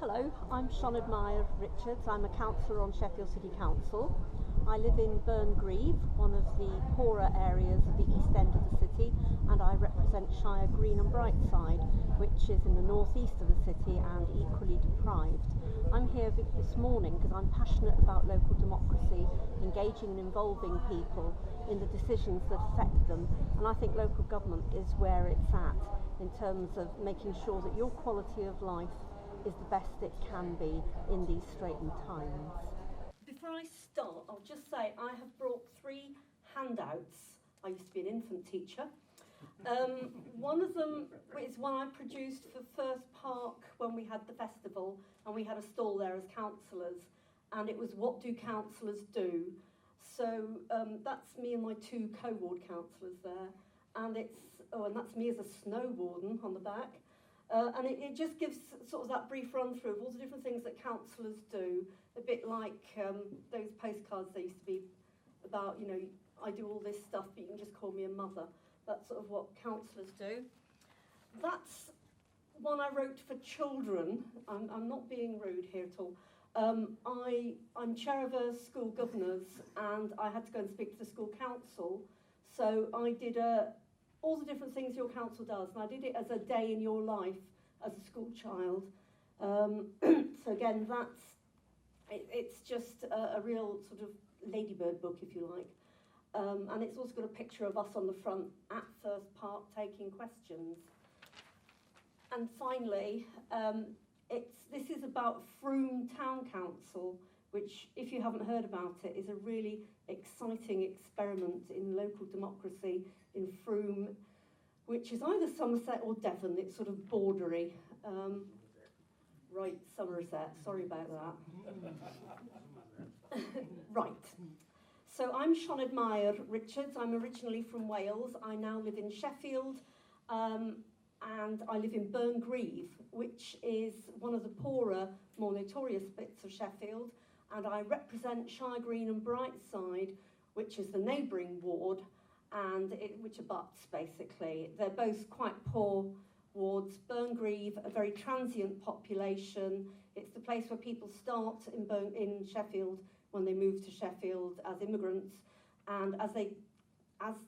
Hello, I'm Sioned-Mair Richards. I'm a councillor on Sheffield City Council. I live in Burngreave, one of the poorer areas of the east end of the city, and I represent Shire Green and Brightside, which is in the northeast of the city and equally deprived. I'm here this morning because I'm passionate about local democracy, engaging and involving people in the decisions that affect them, and I think local government is where it's at in terms of making sure that your quality of life is the best it can be in these straitened times. Before I start, I'll just say I have brought 3 handouts. I used to be an infant teacher. One of them is one I produced for First Park when we had the festival, and we had a stall there as councillors, and it was "What do councillors do?" So that's me and my 2 co-ward councillors there, and and that's me as a snow warden on the back. And it just gives sort of that brief run through of all the different things that councillors do, a bit like those postcards there used to be about, you know, I do all this stuff, but you can just call me a mother. That's sort of what councillors do. That's one I wrote for children. I'm not being rude here at all. I'm chair of a school governors, and I had to go and speak to the school council. So I did all the different things your council does, and I did it as a day in your life as a school child. So again, it's just a real sort of ladybird book, if you like. And it's also got a picture of us on the front at First Park taking questions. And finally, this is about Frome Town Council, which, if you haven't heard about it, is a really exciting experiment in local democracy in Frome, which is either Somerset or Devon. It's sort of bordery. Right, Somerset, sorry about that. Right, so I'm Sioned-Mair Richards. I'm originally from Wales. I now live in Sheffield, and I live in Burngreave, which is one of the poorer, more notorious bits of Sheffield, and I represent Shire Green and Brightside, which is the neighbouring ward, and which abuts, basically. They're both quite poor wards. Burngreave, a very transient population. It's the place where people start in Sheffield when they move to Sheffield as immigrants, and as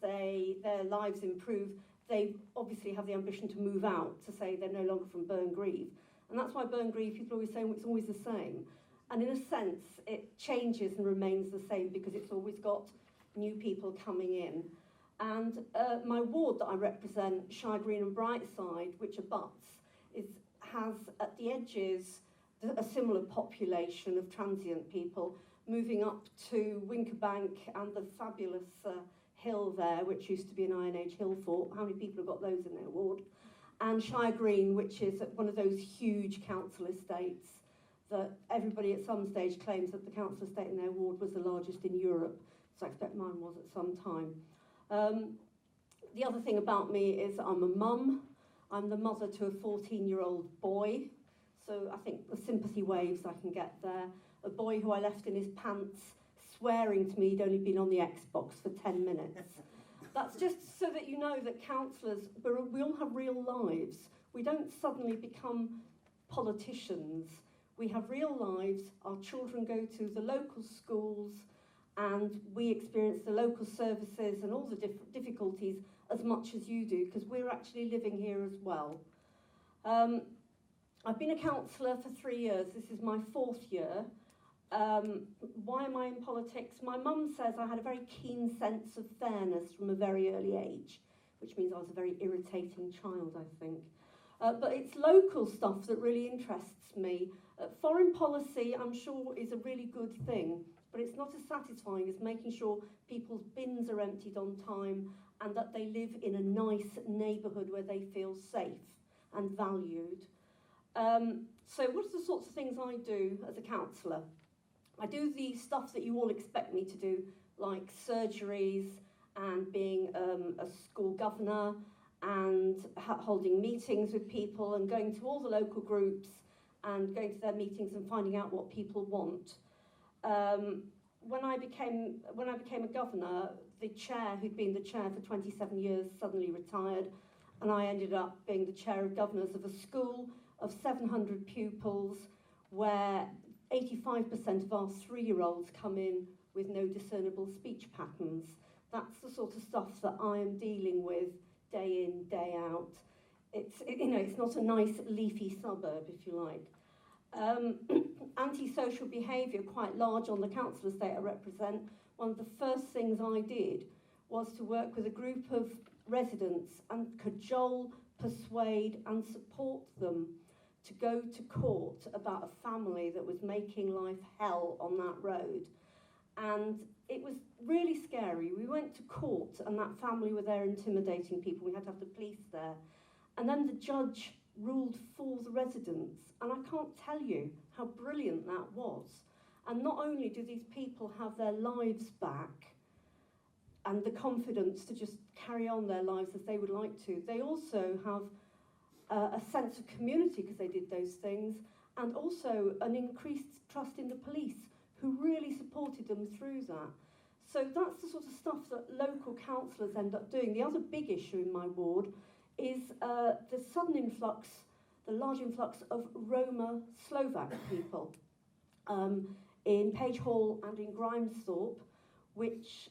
their lives improve, they obviously have the ambition to move out, to say they're no longer from Burngreave. And that's why Burngreave, people always say, well, it's always the same. And in a sense, it changes and remains the same because it's always got new people coming in. And my ward that I represent, Shire Green and Brightside, which abuts, has at the edges a similar population of transient people moving up to Winkerbank and the fabulous hill there, which used to be an Iron Age hill fort. How many people have got those in their ward? And Shire Green, which is one of those huge council estates that everybody at some stage claims that the council estate in their ward was the largest in Europe. So I expect mine was at some time. The other thing about me is I'm a mum. I'm the mother to a 14-year-old boy. So I think the sympathy waves I can get there. A boy who I left in his pants swearing to me he'd only been on the Xbox for 10 minutes. That's just so that you know that councillors, we all have real lives. We don't suddenly become politicians. We have real lives. Our children go to the local schools, and we experience the local services and all the difficulties as much as you do, because we're actually living here as well. I've been a councillor for 3 years. This is my 4th year. Why am I in politics? My mum says I had a very keen sense of fairness from a very early age, which means I was a very irritating child, I think. But it's local stuff that really interests me. Foreign policy, I'm sure, is a really good thing, but it's not as satisfying as making sure people's bins are emptied on time and that they live in a nice neighbourhood where they feel safe and valued. So what are the sorts of things I do as a councillor? I do the stuff that you all expect me to do, like surgeries and being a school governor and holding meetings with people and going to all the local groups and going to their meetings and finding out what people want. When I became a governor, the chair, who'd been the chair for 27 years, suddenly retired, and I ended up being the chair of governors of a school of 700 pupils where 85% of our 3-year-olds come in with no discernible speech patterns. That's the sort of stuff that I am dealing with day in, day out. It's not a nice leafy suburb, if you like. Antisocial behaviour, quite large on the council estate I represent. One of the first things I did was to work with a group of residents and cajole, persuade and support them to go to court about a family that was making life hell on that road. And it was really scary. We went to court and that family were there intimidating people. We had to have the police there. And then the judge ruled for the residents. And I can't tell you how brilliant that was. And not only do these people have their lives back and the confidence to just carry on their lives as they would like to, they also have a sense of community because they did those things, and also an increased trust in the police, who really supported them through that. So that's the sort of stuff that local councillors end up doing. The other big issue in my ward is the sudden influx, the large influx of Roma Slovak people in Page Hall and in Grimesthorpe, which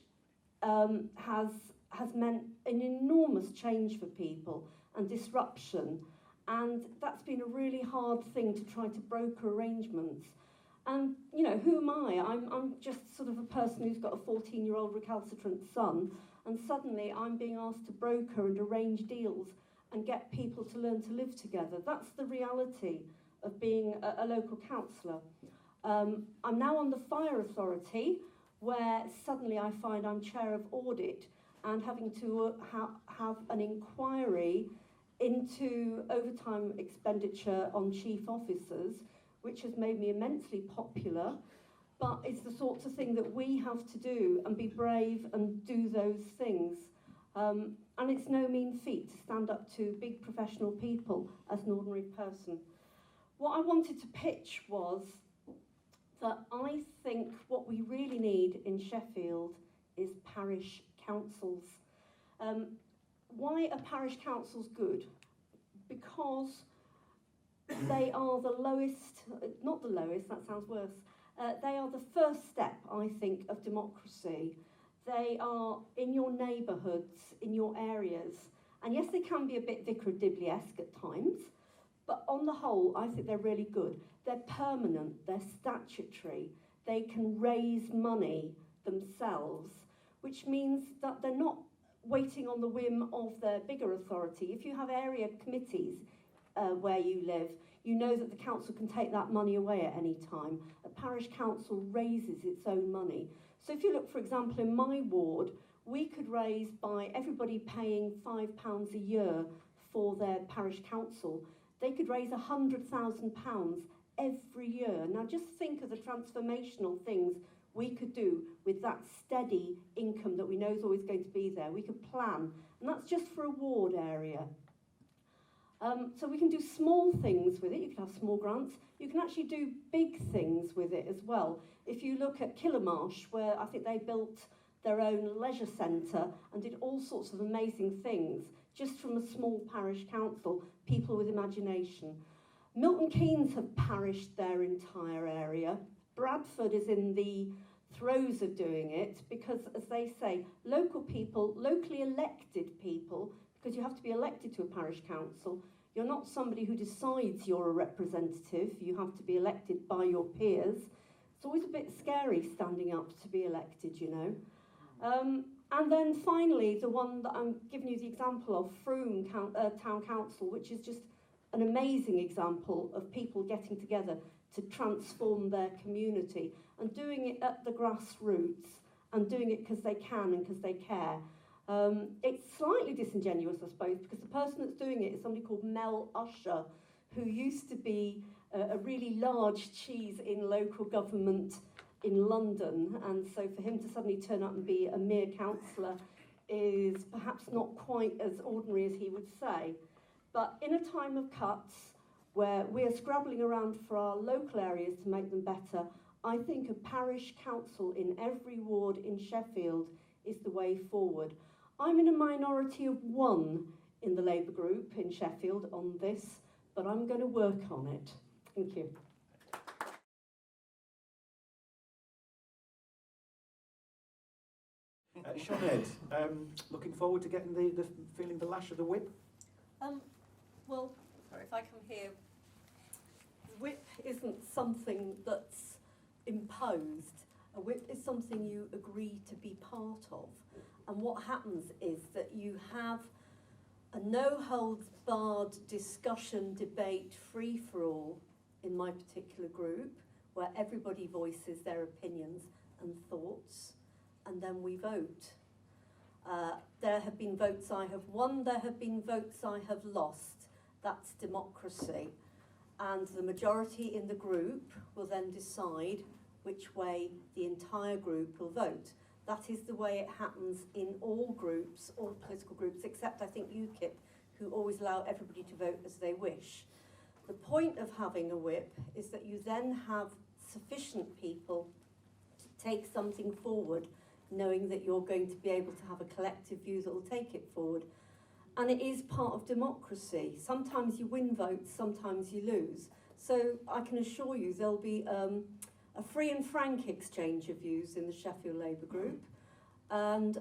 has meant an enormous change for people and disruption. And that's been a really hard thing to try to broker arrangements. And, who am I? I'm just sort of a person who's got a 14-year-old recalcitrant son, and suddenly I'm being asked to broker and arrange deals and get people to learn to live together. That's the reality of being a local councillor. I'm now on the fire authority, where suddenly I find I'm chair of audit and having to have an inquiry into overtime expenditure on chief officers, which has made me immensely popular, but it's the sorts of thing that we have to do and be brave and do those things. And it's no mean feat to stand up to big professional people as an ordinary person. What I wanted to pitch was that I think what we really need in Sheffield is parish councils. Why are parish councils good? Because they are the lowest, not the lowest, that sounds worse, they are the first step, I think, of democracy. They are in your neighbourhoods, in your areas, and yes, they can be a bit Vicar of Dibley-esque at times, but on the whole, I think they're really good. They're permanent, they're statutory, they can raise money themselves, which means that they're not waiting on the whim of their bigger authority. If you have area committees where you live, you know that the council can take that money away at any time. A parish council raises its own money. So if you look, for example, in my ward, we could raise by everybody paying £5 a year for their parish council, they could raise £100,000 every year. Now just think of the transformational things we could do with that steady income that we know is always going to be there. We could plan, and that's just for a ward area. So we can do small things with it. You can have small grants. You can actually do big things with it as well. If you look at Kilmarsh, where I think they built their own leisure centre and did all sorts of amazing things just from a small parish council, people with imagination. Milton Keynes have parished their entire area. Bradford is in the throes of doing it because, as they say, local people, locally elected people, because you have to be elected to a parish council. You're not somebody who decides you're a representative. You have to be elected by your peers. It's always a bit scary standing up to be elected, And then finally, the one that I'm giving you the example of, Frome Town Council, which is just an amazing example of people getting together to transform their community and doing it at the grassroots and doing it because they can and because they care. It's slightly disingenuous, I suppose, because the person that's doing it is somebody called Mel Usher, who used to be a really large cheese in local government in London, and so for him to suddenly turn up and be a mere councillor is perhaps not quite as ordinary as he would say. But in a time of cuts, where we're scrabbling around for our local areas to make them better, I think a parish council in every ward in Sheffield is the way forward. I'm in a minority of one in the Labour group in Sheffield on this, but I'm going to work on it. Thank you. Sioned, looking forward to getting feeling the lash of the whip? Well, sorry, if I come here, whip isn't something that's imposed. A whip is something you agree to be part of. And what happens is that you have a no-holds-barred discussion, debate, free-for-all in my particular group, where everybody voices their opinions and thoughts, and then we vote. There have been votes I have won, there have been votes I have lost. That's democracy. And the majority in the group will then decide which way the entire group will vote. That is the way it happens in all groups, all political groups, except I think UKIP, who always allow everybody to vote as they wish. The point of having a whip is that you then have sufficient people to take something forward, knowing that you're going to be able to have a collective view that will take it forward. And it is part of democracy. Sometimes you win votes, sometimes you lose. So I can assure you there'll be a free and frank exchange of views in the Sheffield Labour group, and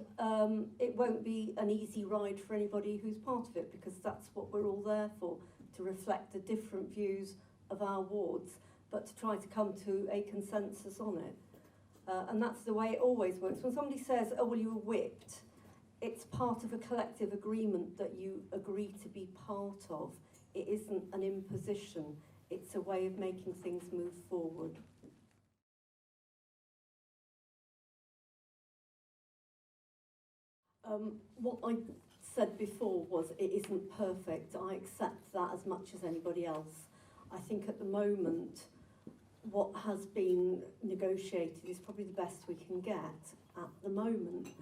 it won't be an easy ride for anybody who's part of it, because that's what we're all there for, to reflect the different views of our wards, but to try to come to a consensus on it. And that's the way it always works. When somebody says, oh, well, you were whipped, it's part of a collective agreement that you agree to be part of. It isn't an imposition. It's a way of making things move forward. What I said before was it isn't perfect. I accept that as much as anybody else. I think at the moment, what has been negotiated is probably the best we can get at the moment.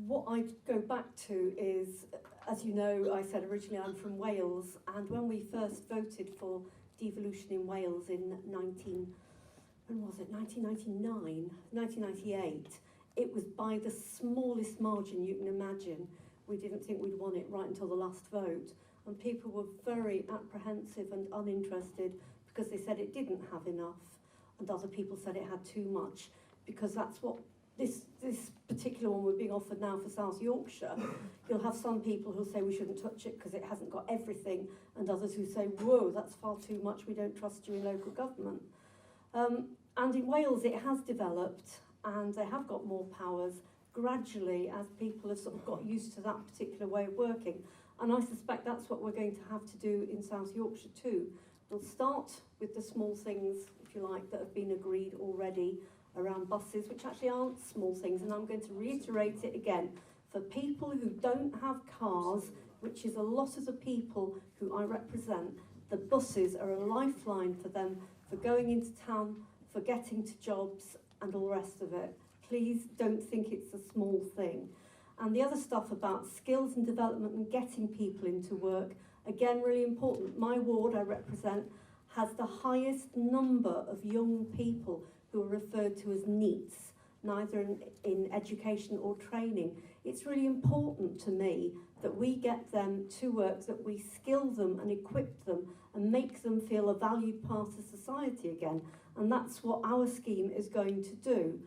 What I go back to is, as you know, I said originally I'm from Wales, and when we first voted for devolution in Wales in 1998, it was by the smallest margin you can imagine. We didn't think we'd won it right until the last vote, and people were very apprehensive and uninterested because they said it didn't have enough, and other people said it had too much, because that's what this particular one we're being offered now for South Yorkshire. You'll have some people who'll say we shouldn't touch it because it hasn't got everything, and others who say, whoa, that's far too much, we don't trust you in local government. And in Wales it has developed, and they have got more powers gradually as people have sort of got used to that particular way of working. And I suspect that's what we're going to have to do in South Yorkshire too. We'll start with the small things, if you like, that have been agreed already around buses, which actually aren't small things, and I'm going to reiterate it again. For people who don't have cars, which is a lot of the people who I represent, the buses are a lifeline for them, for going into town, for getting to jobs and all the rest of it. Please don't think it's a small thing. And the other stuff about skills and development and getting people into work, again, really important. My ward I represent has the highest number of young people who are referred to as NEETs, neither in education or training. It's really important to me that we get them to work, that we skill them and equip them and make them feel a valued part of society again. And that's what our scheme is going to do.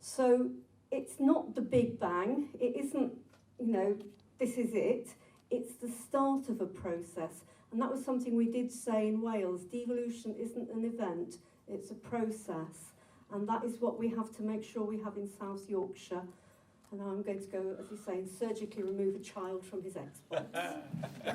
So it's not the big bang. It isn't, you know, this is it. It's the start of a process. And that was something we did say in Wales. Devolution isn't an event, it's a process. And that is what we have to make sure we have in South Yorkshire. And I'm going to go, as you say, and surgically remove a child from his Xbox.